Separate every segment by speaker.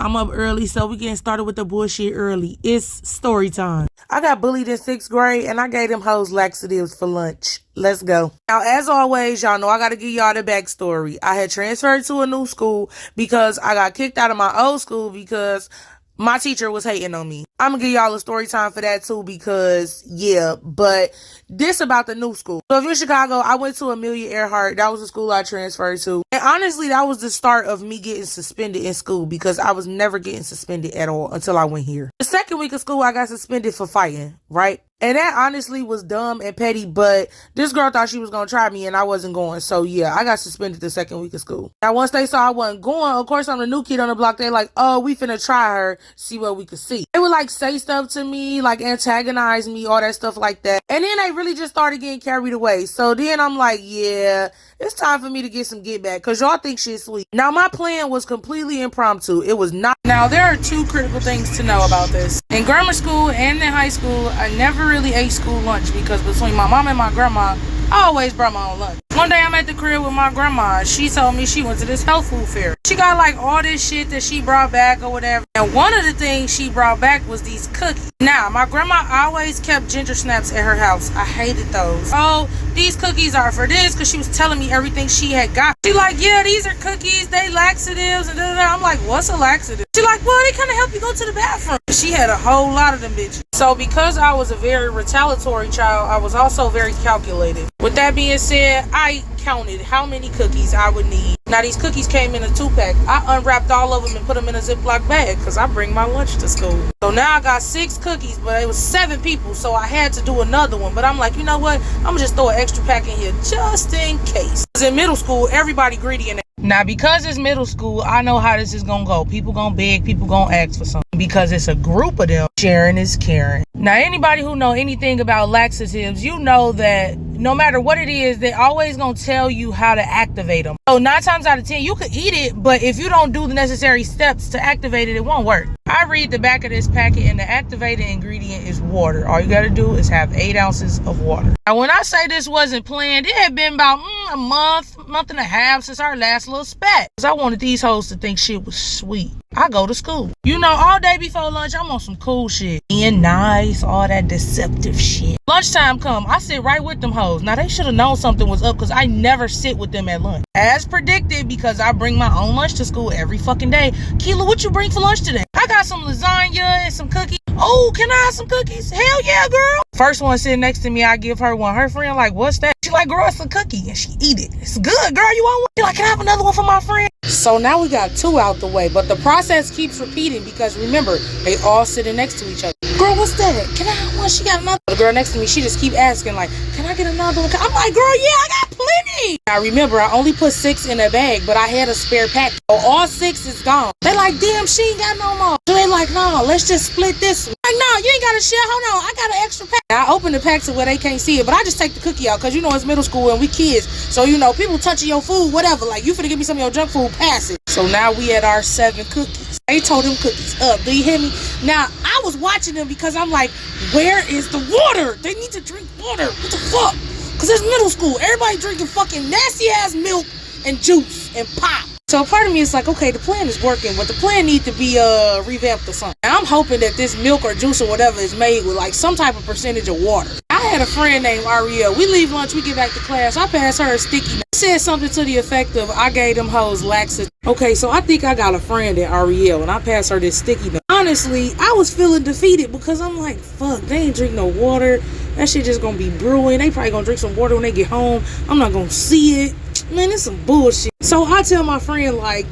Speaker 1: I'm up early, so we getting started with the bullshit early. It's story time. I got bullied in 6th grade, and I gave them hoes laxatives for lunch. Let's go. Now, as always, y'all know I got to give y'all the backstory. I had transferred to a new school because I got kicked out of my old school because my teacher was hating on me. I'm gonna give y'all a story time for that too because, yeah, but this about the new school. So if you're in Chicago, I went to Amelia Earhart. That was the school I transferred to. And honestly, that was the start of me getting suspended in school because I was never getting suspended at all until I went here. The second week of school, I got suspended for fighting, right? And that honestly was dumb and petty, but this girl thought she was going to try me and I wasn't going. So yeah, I got suspended the second week of school. Now, once they saw I wasn't going, of course, I'm the new kid on the block. They like, oh, we finna try her, see what we could see. They would like say stuff to me, like antagonize me, all that stuff like that. And then they really just started getting carried away. So then I'm like, yeah, it's time for me to get some get back because y'all think shit's sweet. Now, my plan was completely impromptu. It was not. Now, there are two critical things to know about this. In grammar school and in high school, I never really ate school lunch because between my mom and my grandma, I always brought my own lunch. One day I'm at the crib with my grandma. She told me she went to this health food fair. She got like all this shit that she brought back or whatever. And one of the things she brought back was these cookies. Now, my grandma always kept ginger snaps at her house. I hated those. Oh, these cookies are for this because she was telling me everything she had got. She like, yeah, these are cookies. They laxatives and da-da-da. I'm like, what's a laxative? She like, well, they kind of help you go to the bathroom. She had a whole lot of them bitches. So because I was a very retaliatory child, I was also very calculated. With that being said, I counted how many cookies I would need. Now, these cookies came in a 2-pack. I unwrapped all of them and put them in a Ziploc bag because I bring my lunch to school. So now I got 6 cookies, but it was 7 people, so I had to do another one. But I'm like, you know what? I'm going to just throw an extra pack in here just in case. Because in middle school, everybody greedy in it. Now, because it's middle school, I know how this is going to go. People going to beg, people going to ask for something. Because it's a group of them. Sharing is caring. Now, anybody who know anything about laxatives, you know that no matter what it is, they're always going to tell you how to activate them. So 9 times out of 10, you could eat it, but if you don't do the necessary steps to activate it, it won't work. I read the back of this packet and the activated ingredient is water. All you got to do is have 8 ounces of water. Now, when I say this wasn't planned, it had been about a month and a half since our last little spat. Because I wanted these hoes to think shit was sweet. I go to school. You know, all day before lunch, I'm on some cool shit. Being nice, all that deceptive shit. Lunchtime come, I sit right with them hoes. Now, they should have known something was up because I never sit with them at lunch. As predicted, because I bring my own lunch to school every fucking day. Keela, what you bring for lunch today? I got some lasagna and some cookies. Oh, can I have some cookies? Hell yeah, girl. First one sitting next to me, I give her one. Her friend like, what's that? She like, girl, it's a cookie. And she eat it. It's good, girl. You want one? She like, can I have another one for my friend? So now we got 2 out the way. But the process keeps repeating because remember, they all sitting next to each other. Girl, what's that? Can I have one? She got another. The girl next to me, she just keep asking like, can I get another one? I'm like, girl, yeah, I got plenty. Now remember, I only put 6 in a bag, but I had a spare pack. So all 6 is gone. They like, damn, she ain't got no more. So they like, no, let's just split this one. Like, no, you ain't got to share. Hold on, I got an extra pack. Now, I open the pack to where they can't see it, but I just take the cookie out because you know it's middle school and we kids. So, you know, people touching your food, whatever. Like, you finna give me some of your junk food, pass it. So now we at our 7 cookies. They told them cookies up. Do you hear me? Now, I was watching them because I'm like, where is the water? They need to drink water. What the fuck? Because it's middle school. Everybody drinking fucking nasty ass milk and juice and pop. So part of me is like, okay, the plan is working, but the plan needs to be revamped or something. Now, I'm hoping that this milk or juice or whatever is made with like some type of percentage of water. I had a friend named Ariel. We leave lunch, we get back to class. I pass her a sticky note. Said something to the effect of, I gave them hoes laxatives. Okay, so I think I got a friend at Ariel and I passed her this sticky note. Honestly, I was feeling defeated because I'm like, fuck, they ain't drink no water. That shit just gonna be brewing. They probably gonna drink some water when they get home. I'm not gonna see it. Man, it's some bullshit. So I tell my friend like,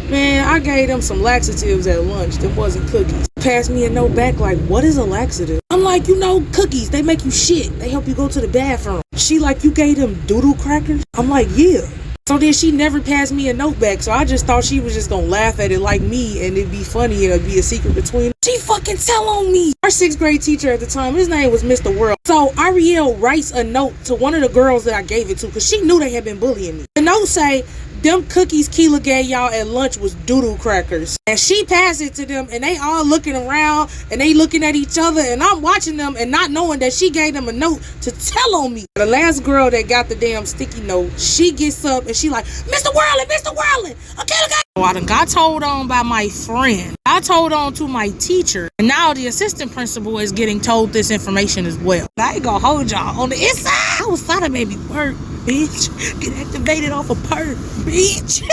Speaker 1: man, I gave them some laxatives at lunch that wasn't cookies. Pass me a note back like, what is a laxative? I'm like, you know, cookies, they make you shit. They help you go to the bathroom. She like, you gave them doodle crackers? I'm like, yeah. So then she never passed me a note back, so I just thought she was just gonna laugh at it like me and it'd be funny and it'd be a secret between. She fucking tell on me. Our 6th grade teacher at the time, his name was Mr. World. So Ariel writes a note to one of the girls that I gave it to because she knew they had been bullying me. The note say, them cookies Keela gave y'all at lunch was doodle crackers. And she passed it to them and they all looking around and they looking at each other and I'm watching them and not knowing that she gave them a note to tell on me. The last girl that got the damn sticky note, she gets up and she like, Mr. Whirling, okay, look. I done got told on by my friend. I I told on to my teacher, and now the assistant principal is getting told this information as well. I ain't gonna hold y'all on the inside. I was thought it made me work, bitch. Get activated off a perk, bitch.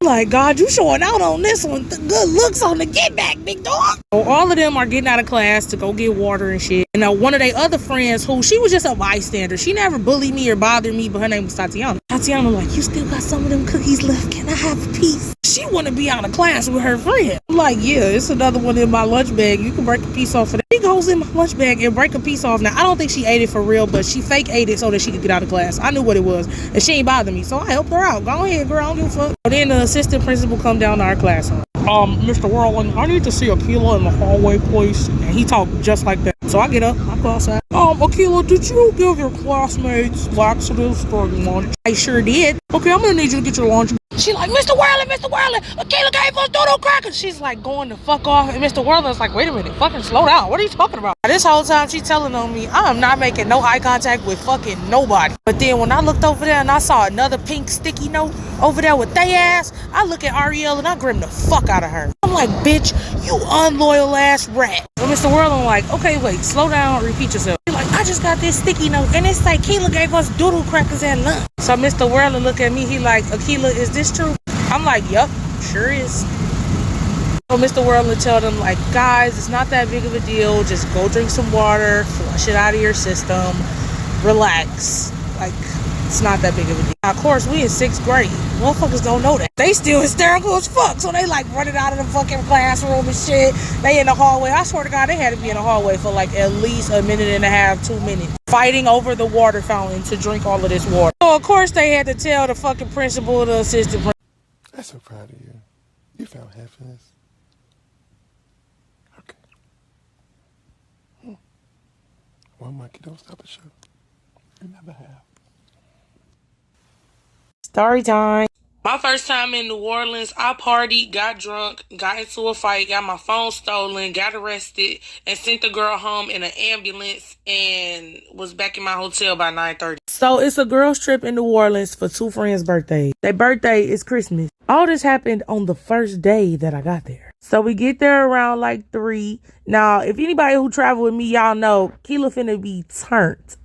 Speaker 1: Like, God, you showing out on this one. The good looks on the get back, big dog. So all of them are getting out of class to go get water and shit. And one of their other friends, who she was just a bystander. She never bullied me or bothered me, but her name was Tatiana. Tatiana like, you still got some of them cookies left? Can I have a piece? She want to be out of class with her friend. I'm like, yeah, it's another one in my lunch bag. You can break a piece off of that. She goes in my lunch bag and break a piece off. Now, I don't think she ate it for real, but she fake ate it so that she could get out of class. I knew what it was, and she ain't bothered me, so I helped her out. Go ahead, girl, I don't give a fuck. So then the assistant principal come down to our classroom. Mr. Whirlwind, I need to see Akila in the hallway, please. And he talked just like that. So I get up, I go outside. Akila, did you give your classmates laxatives for lunch? I sure did. Okay, I'm gonna need you to get your lunch. She like, Mr. Whirlwind, Akila gave us doodle crackers. She's like going to fuck off. And Mr. Whirlwind's like, wait a minute, fucking slow down. What are you talking about? This whole time she telling on me, I am not making no eye contact with fucking nobody. But then when I looked over there and I saw another pink sticky note over there with they ass, I look at Ariel and I grim the fuck out of her. I'm like, bitch, you unloyal ass rat. So Mr. Whirlwind like, okay, wait, slow down, repeat yourself. She's like, I just got this sticky note and it's like Akila gave us doodle crackers at lunch. So Mr. Whirlwind look at me, he like, Akila, is this true? I'm like, yup, sure is. So Mr. Whirlwind tell them like, guys, it's not that big of a deal. Just go drink some water, flush it out of your system, relax. Like, it's not that big of a deal. Now, of course, we in 6th grade. Motherfuckers don't know that. They still hysterical as fuck. So they like running out of the fucking classroom and shit. They in the hallway. I swear to God, they had to be in the hallway for like at least a minute and a half, 2 minutes. Fighting over the water fountain to drink all of this water. So of course they had to tell the fucking principal, the assistant principal.
Speaker 2: I'm so proud of you. You found happiness. Okay. One monkey don't stop a show. You never have.
Speaker 1: Story time. My first time in New Orleans, I partied, got drunk, got into a fight, got my phone stolen, got arrested, and sent the girl home in an ambulance and was back in my hotel by 9:30. So it's a girls trip in New Orleans for 2 friends' birthdays. Their birthday is Christmas. All this happened on the first day that I got there. So we get there around like 3. Now, if anybody who travel with me, y'all know Keela finna be turned.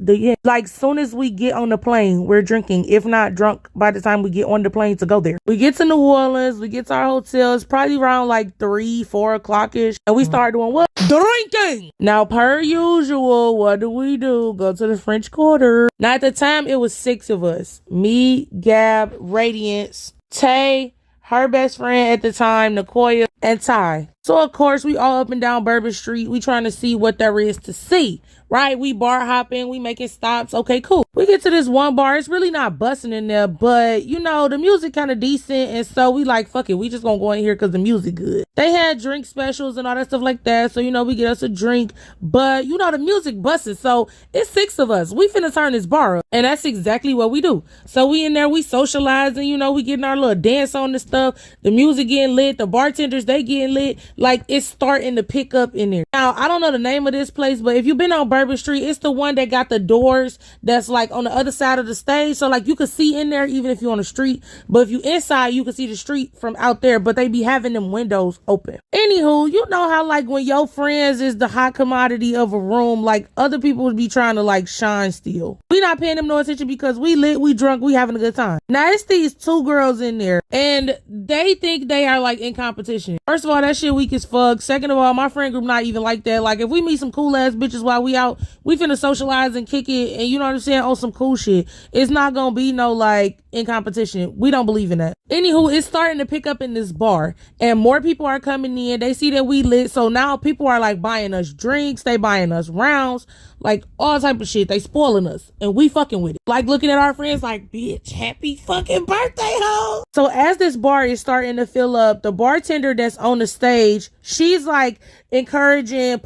Speaker 1: Like, soon as we get on the plane, we're drinking, if not drunk by the time we get on the plane to go there. We get to New Orleans, we get to our hotel. It's probably around like 3, 4 o'clock-ish. And we start doing what? Drinking! Now, per usual, what do? Go to the French Quarter. Now, at the time, it was 6 of us. Me, Gab, Radiance, Tay, her best friend at the time, Nicoya, and Ty. So, of course, we all up and down Bourbon Street. We trying to see what there is to see, right? We bar hopping. We making stops. Okay, cool. We get to this one bar. It's really not busting in there, but, you know, the music kind of decent. And so we like, fuck it. We just gonna go in here because the music good. They had drink specials and all that stuff like that. So, you know, we get us a drink. But, you know, the music busted. So it's 6 of us. We finna turn this bar up. And that's exactly what we do. So we in there, we socializing, you know, we getting our little dance on and stuff. The music getting lit. The bartenders, they getting lit. Like, it's starting to pick up in there. Now, I don't know the name of this place, but if you've been on Bourbon Street, it's the one that got the doors that's like on the other side of the stage. So like you can see in there even if you're on the street. But if you inside, you can see the street from out there. But they be having them windows open. Anywho, you know how like when your friends is the hot commodity of a room, like other people would be trying to like shine still. We not paying them no attention because we lit, we drunk, we having a good time. Now it's these 2 girls in there and they think they are like in competition. First of all, that shit weak as fuck. Second of all, my friend group not even like that. Like if we meet some cool ass bitches while we out, we finna socialize and kick it and you know what I'm saying, on some cool shit. It's not gonna be no like in competition. We don't believe in that. Anywho, it's starting to pick up in this bar and more people are coming in. They see that we lit. So now people are like buying us drinks. They buying us rounds, like all type of shit. They spoiling us and we fucking with it. Like looking at our friends like, bitch, happy fucking birthday, ho. So as this bar is starting to fill up, the bartender that's on the stage, she's like encouraging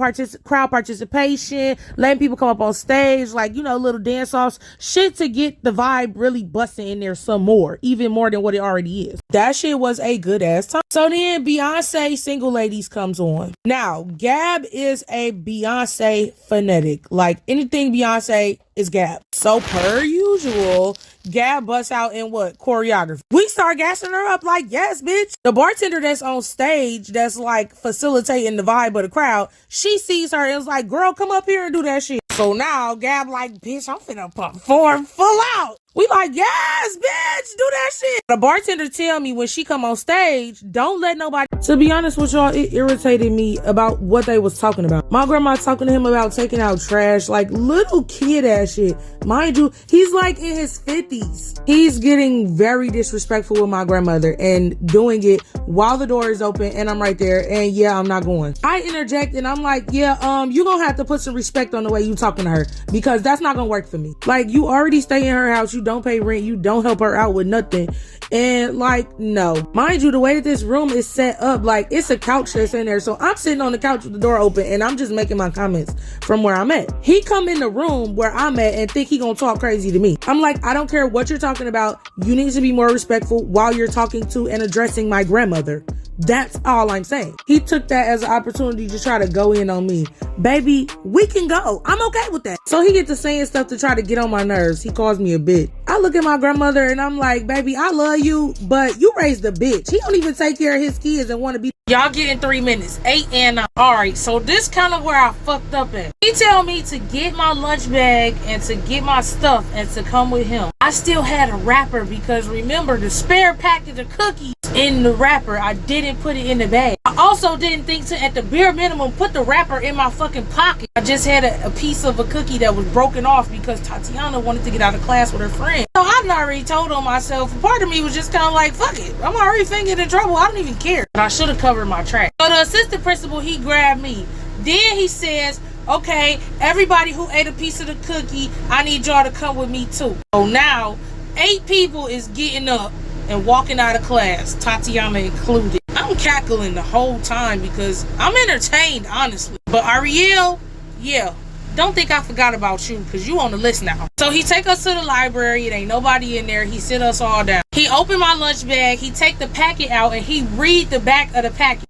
Speaker 1: crowd participation, letting people come up on stage, like, you know, little dance offs, shit to get the vibe really busting in there some more, even more than what it already is. That shit was a good ass time. So then Beyonce Single Ladies comes on. Now, Gab is a Beyonce fanatic. Like anything Beyonce is Gab. So per usual, usual, Gab busts out in what? Choreography. We start gassing her up like, yes, bitch. The bartender that's on stage that's like facilitating the vibe of the crowd, she sees her and is like, girl, come up here and do that shit. So now Gab like, bitch, I'm finna perform full out. We like, yes, bitch, do that shit. The bartender tell me when she come on stage, don't let nobody. To be honest with y'all, it irritated me about what they was talking about. My grandma talking to him about taking out trash, like little kid ass shit. Mind you, he's like in his 50s. He's getting very disrespectful with my grandmother and doing it while the door is open and I'm right there. And yeah, I'm not going. I interject and I'm like, yeah, you gonna have to put some respect on the way you talking to her because that's not gonna work for me. Like, you already stay in her house. You don't pay rent. You don't help her out with nothing. And like, no. Mind you, the way that this room is set up, like, it's a couch that's in there. So I'm sitting on the couch with the door open and I'm just making my comments from where I'm at. He come in the room where I'm at and think he gonna talk crazy to me. I'm like, I don't care what you're talking about. You need to be more respectful while you're talking to and addressing my grandmother. That's all I'm saying. He took that as an opportunity to try to go in on me. Baby, we can go. I'm okay with that. So he gets to saying stuff to try to get on my nerves. He calls me a bitch. I look at my grandmother and I'm like, baby, I love you, but you raised a bitch. He don't even take care of his kids and want to be. Y'all get in 3 minutes, 8 and 9. All right, so this kind of where I fucked up at. He tell me to get my lunch bag and to get my stuff and to come with him. I still had a wrapper because remember the spare package of cookies in the wrapper, I didn't put it in the bag. I also didn't think to, at the bare minimum, put the wrapper in my fucking pocket. I just had a piece of a cookie that was broken off because Tatiana wanted to get out of class with her friend. So I'd already told on myself. Part of me was just kind of like, fuck it. I'm already finna get in trouble. I don't even care. But I should have covered my tracks. So the assistant principal, he grabbed me. Then he says, okay, everybody who ate a piece of the cookie, I need y'all to come with me too. So now, 8 people is getting up and walking out of class, Tatiana included. I'm cackling the whole time because I'm entertained, honestly. But Ariel, yeah, don't think I forgot about you because you on the list now. So he take us to the library. It ain't nobody in there. He sit us all down. He opened my lunch bag. He take the packet out and he read the back of the packet.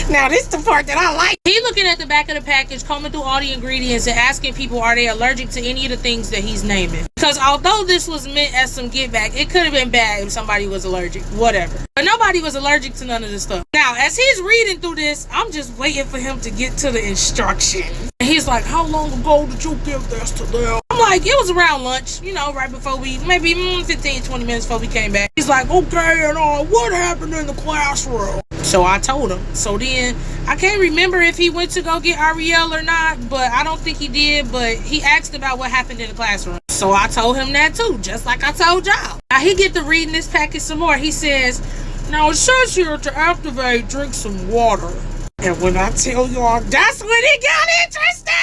Speaker 1: Now this is the part that I like. He looking at the back of the package, combing through all the ingredients and asking people are they allergic to any of the things that he's naming. Because although this was meant as some get back, it could have been bad if somebody was allergic, whatever. But nobody was allergic to none of this stuff. Now, as he's reading through this, I'm just waiting for him to get to the instructions. And he's like, how long ago did you give this to them? I'm like, it was around lunch, you know, right before we, maybe 15, 20 minutes before we came back. He's like, okay, and what happened in the classroom? So I told him. So then, I can't remember if he went to go get Ariel or not, but I don't think he did, but he asked about what happened in the classroom. So I told him that too, just like I told y'all. Now he get to reading this package some more. He says, now it says here to activate, drink some water. And when I tell y'all, that's when it got interesting.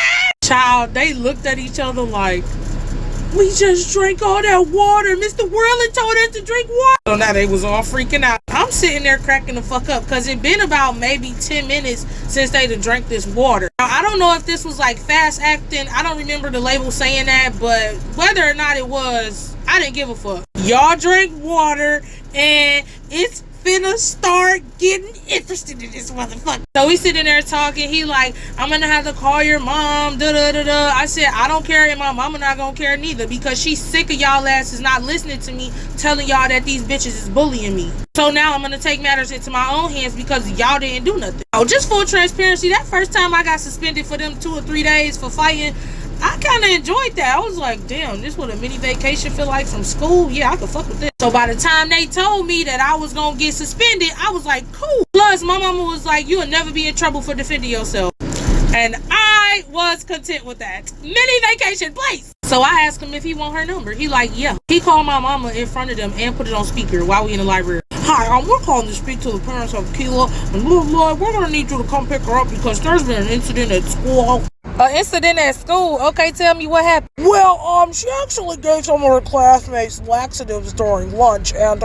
Speaker 1: Child, they looked at each other like, we just drank all that water. Mr. Whirling told us to drink water. So now they was all freaking out. I'm sitting there cracking the fuck up because it been about maybe 10 minutes since they done drank this water. Now, I don't know if this was like fast acting. I don't remember the label saying that, but whether or not it was, I didn't give a fuck. Y'all drank water and it's finna start getting interested in this motherfucker. So we sitting there talking. He like, I'm gonna have to call your mom. I said, I don't care, and my mama not gonna care neither because she's sick of y'all asses not listening to me, telling y'all that these bitches is bullying me. So now I'm gonna take matters into my own hands because y'all didn't do nothing. Oh, just full transparency, that first time I got suspended for them 2 or 3 days for fighting, I kind of enjoyed that. I was like, damn, this what a mini vacation feel like from school? Yeah, I could fuck with this. So by the time they told me that I was going to get suspended, I was like, cool. Plus, my mama was like, you'll never be in trouble for defending yourself. And I was content with that. Mini vacation place. So I asked him if he want her number. He like, yeah. He called my mama in front of them and put it on speaker while we in the library. Hi, we're calling to speak to the parents of Keela. And we're going to need you to come pick her up because there's been an incident at school. An incident at school? Okay, tell me what happened.
Speaker 3: Well, she actually gave some of her classmates laxatives during lunch, and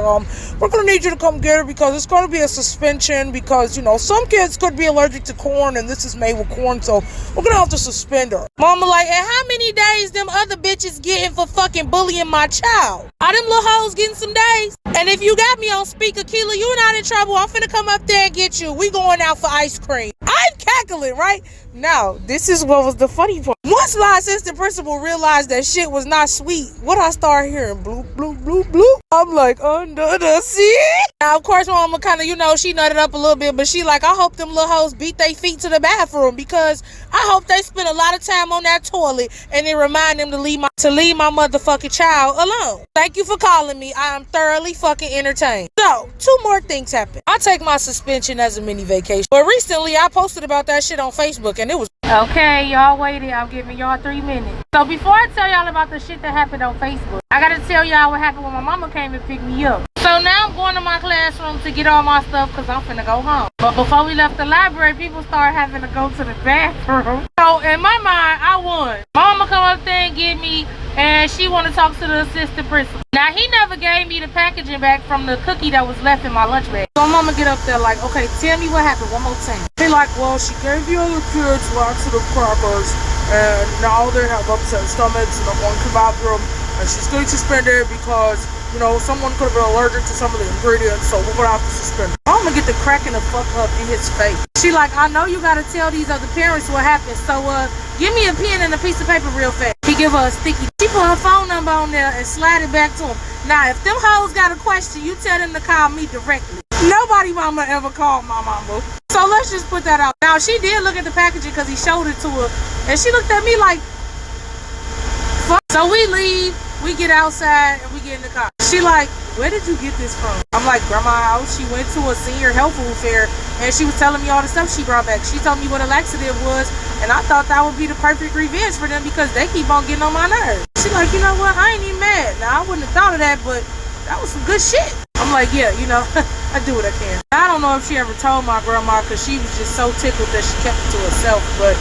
Speaker 3: we're gonna need you to come get her because it's gonna be a suspension because, you know, some kids could be allergic to corn and this is made with corn, so we're gonna have to suspend her.
Speaker 1: Mama like, and how many days them other bitches getting for fucking bullying my child? Are them little hoes getting some days? And if you got me on speaker, Keela, you not in trouble. I'm finna come up there and get you. We going out for ice cream. I'm
Speaker 3: cackling, right? Now, this is what was the funny part. Once my assistant principal realized that shit was not sweet, what I start hearing, bloop, bloop, bloop, bloop. I'm like, under the sea. Now, of course, my mama kind of, she nutted up a little bit, but she like, I hope them little hoes beat their feet to the bathroom because I hope they spend a lot of time on that toilet and it remind them to leave my motherfucking child alone. Thank you for calling me. I am thoroughly fucking entertained. So, 2 more things happened. I take my suspension as a mini vacation, but recently I posted about that shit on Facebook and it was okay. Y'all waited. I'm giving y'all 3 minutes. So before I tell y'all about the shit that happened on Facebook, I gotta tell y'all what happened when my mama came and picked me up. So now I'm going to my classroom to get all my stuff because I'm finna go home. But before we left the library, people started having to go to the bathroom. So in my mind, I won. Mama come up there and get me, and she want to talk to the assistant principal. Now he never gave me the packaging back from the cookie that was left in my lunch bag. So mama get up there like, okay, tell me what happened one more time. He like, well, she gave the other kids laxative crackers, and now they have upset stomachs and they're going to the bathroom, and she's getting suspended because someone could have been allergic to some of the ingredients, so we're gonna have to suspend it. I'm gonna get the cracking the fuck up in his face. She like, I know you gotta tell these other parents what happened, so give me a pen and a piece of paper real fast. He give her a sticky. She put her phone number on there and slide it back to him. Now, if them hoes got a question, you tell them to call me directly. Nobody mama ever called my mama. So let's just put that out. Now, she did look at the packaging because he showed it to her, and she looked at me like, fuck. So we leave. We get outside and we get in the car. She like, where did you get this from? I'm like, grandma's house. She went to a senior health food fair and she was telling me all the stuff she brought back. She told me what a laxative was, and I thought that would be the perfect revenge for them because they keep on getting on my nerves. She like, you know what? I ain't even mad. Now, I wouldn't have thought of that, but that was some good shit. I'm like, yeah, I do what I can. I don't know if she ever told my grandma because she was just so tickled that she kept it to herself, but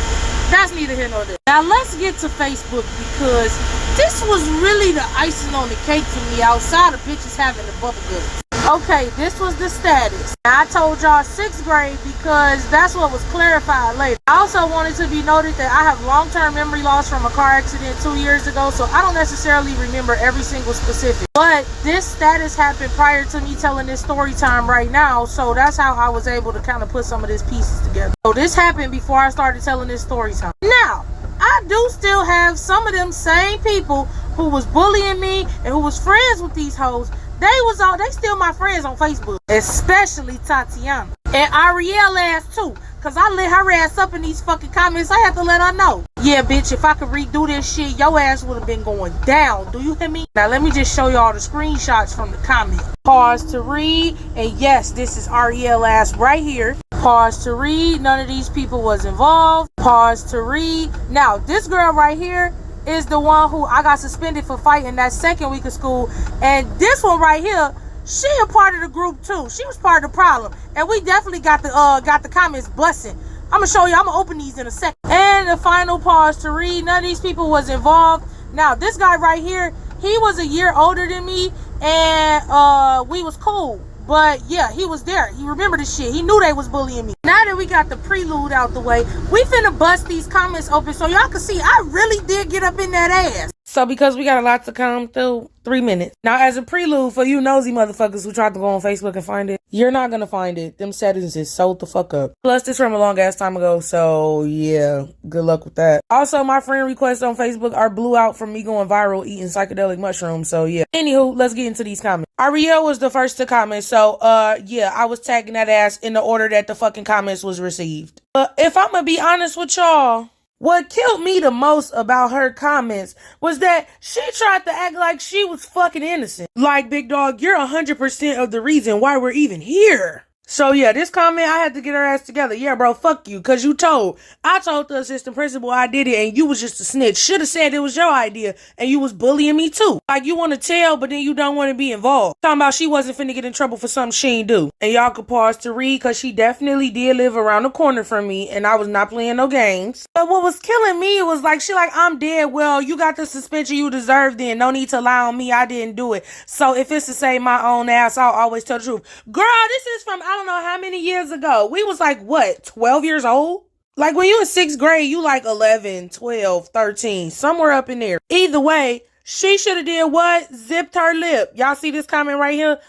Speaker 3: that's neither here nor there. Now let's get to Facebook because this was really the icing on the cake for me outside of bitches having the bubble guts. Okay, this was the status. Now, I told y'all 6th grade because that's what was clarified later. I also wanted to be noted that I have long-term memory loss from a car accident 2 years ago, so I don't necessarily remember every single specific. But this status happened prior to me telling this story time right now, so that's how I was able to kind of put some of these pieces together. So this happened before I started telling this story time. Now, I do still have some of them same people who was bullying me and who was friends with these hoes. They still my friends on Facebook, especially Tatiana and Ariel ass too, cause I lit her ass up in these fucking comments. I have to let her know, yeah, bitch, if I could redo this shit, your ass would have been going down. Do you hear me? Now let me just show y'all the screenshots from the comment. Pause to read, and yes, this is Ariel ass right here. Pause to read. None of these people was involved. Pause to read. Now this girl right here is the one who I got suspended for fighting that 2nd week of school, and this one right here, she a part of the group too. She was part of the problem, and we definitely got the comments busting. I'm gonna show you. I'm gonna open these in a second. And the final pause to read. None of these people was involved. Now this guy right here, he was a year older than me, and we was cool. But yeah, he was there. He remembered the shit. He knew they was bullying me. Now that we got the prelude out the way, we finna bust these comments open so y'all can see I really did get up in that ass. So because we got a lot to come through, 3 minutes. Now as a prelude for you nosy motherfuckers who tried to go on Facebook and find it, you're not gonna find it. Them settings is sold the fuck up. Plus this from a long ass time ago, so yeah, good luck with that. Also, my friend requests on Facebook are blew out from me going viral eating psychedelic mushrooms, so yeah. Anywho, let's get into these comments. Ariel was the first to comment, so yeah, I was tagging that ass in the order that the fucking comments was received. If I'm gonna be honest with y'all, what killed me the most about her comments was that she tried to act like she was fucking innocent. Like, big dog, you're 100% of the reason why we're even here. So yeah, this comment, I had to get her ass together. Yeah, bro, fuck you, cause I told the assistant principal I did it, and you was just a snitch. Should have said it was your idea, and you was bullying me too. Like, you want to tell, but then you don't want to be involved. Talking about she wasn't finna get in trouble for something she ain't do. And y'all could pause to read, cause she definitely did live around the corner from me, and I was not playing no games. But what was killing me was like, she like, I'm dead. Well, you got the suspension you deserved then. No need to lie on me. I didn't do it. So if it's to save my own ass, I'll always tell the truth. Girl, this is from, I don't know how many years ago. We was like, what, 12 years old? Like, when you in 6th grade, you like 11, 12, 13, somewhere up in there. Either way, she should have did what? Zipped her lip. Y'all see this comment right here?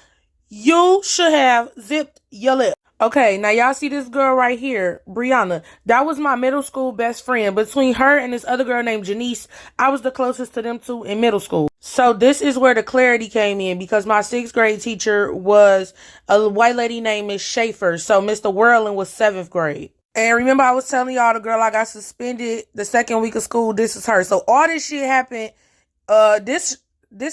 Speaker 3: You should have zipped your lip.
Speaker 1: Okay, now y'all see this girl right here, Brianna. That was my middle school best friend. Between her and this other girl named Janice, I was the closest to them two in middle school. So this is where the clarity came in because my 6th grade teacher was a white lady named Miss Schaefer. So Mr. Whirling was 7th grade. And remember I was telling y'all the girl I got suspended the second week of school, this is her. So all this shit happened, this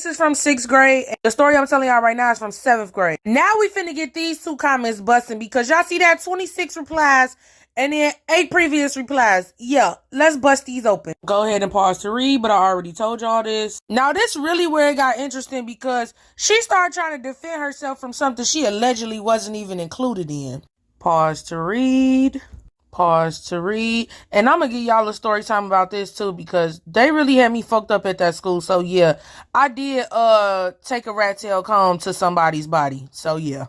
Speaker 1: is from 6th grade. The story I'm telling y'all right now is from 7th grade. Now we finna get these 2 comments busting because y'all see that 26 replies and then 8 previous replies. Yeah, let's bust these open. Go ahead and pause to read, but I already told y'all this. Now this really where it got interesting because she started trying to defend herself from something she allegedly wasn't even included in. Pause to read. Pause to read. And I'm gonna give y'all a story time about this too because they really had me fucked up at that school. So yeah, I did take a rat tail comb to somebody's body. So yeah.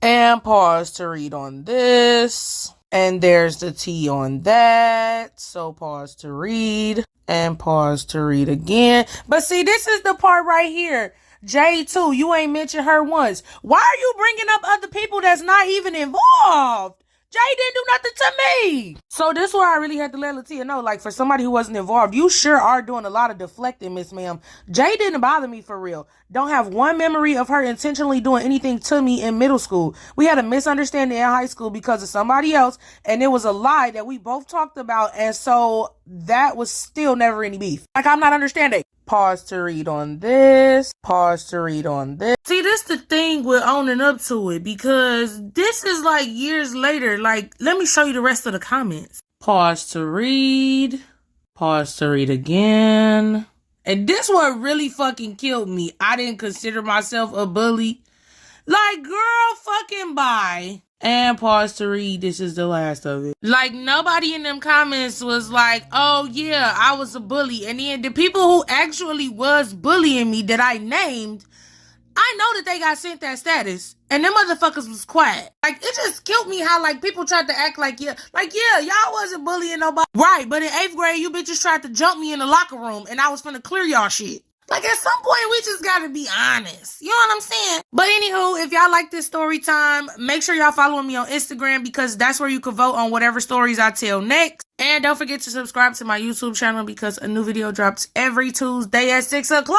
Speaker 1: And pause to read on this. And there's the T on that. So pause to read. And pause to read again. But see, this is the part right here. J2, you ain't mentioned her once. Why are you bringing up other people that's not even involved? Jay didn't do nothing to me. So this is where I really had to let Latia know, like, for somebody who wasn't involved, you sure are doing a lot of deflecting, Miss Ma'am. Jay didn't bother me for real. Don't have one memory of her intentionally doing anything to me in middle school. We had a misunderstanding in high school because of somebody else, and it was a lie that we both talked about, and so that was still never any beef. Like, I'm not understanding. Pause to read on this. Pause to read on this. See, this the thing with owning up to it because this is like years later. Like, let me show you the rest of the comments. Pause to read. Pause to read again. And this what really fucking killed me. I didn't consider myself a bully. Like, girl, fucking bye. And pause to read. This is the last of it. Like, nobody in them comments was like, oh, yeah, I was a bully. And then the people who actually was bullying me that I named, I know that they got sent that status. And them motherfuckers was quiet. Like, it just killed me how, like, people tried to act like, yeah, y'all wasn't bullying nobody. Right, but in 8th grade, you bitches tried to jump me in the locker room, and I was finna clear y'all shit. Like, at some point, we just gotta be honest. You know what I'm saying? But anywho, if y'all like this story time, make sure y'all following me on Instagram because that's where you can vote on whatever stories I tell next. And don't forget to subscribe to my YouTube channel because a new video drops every Tuesday at 6 o'clock.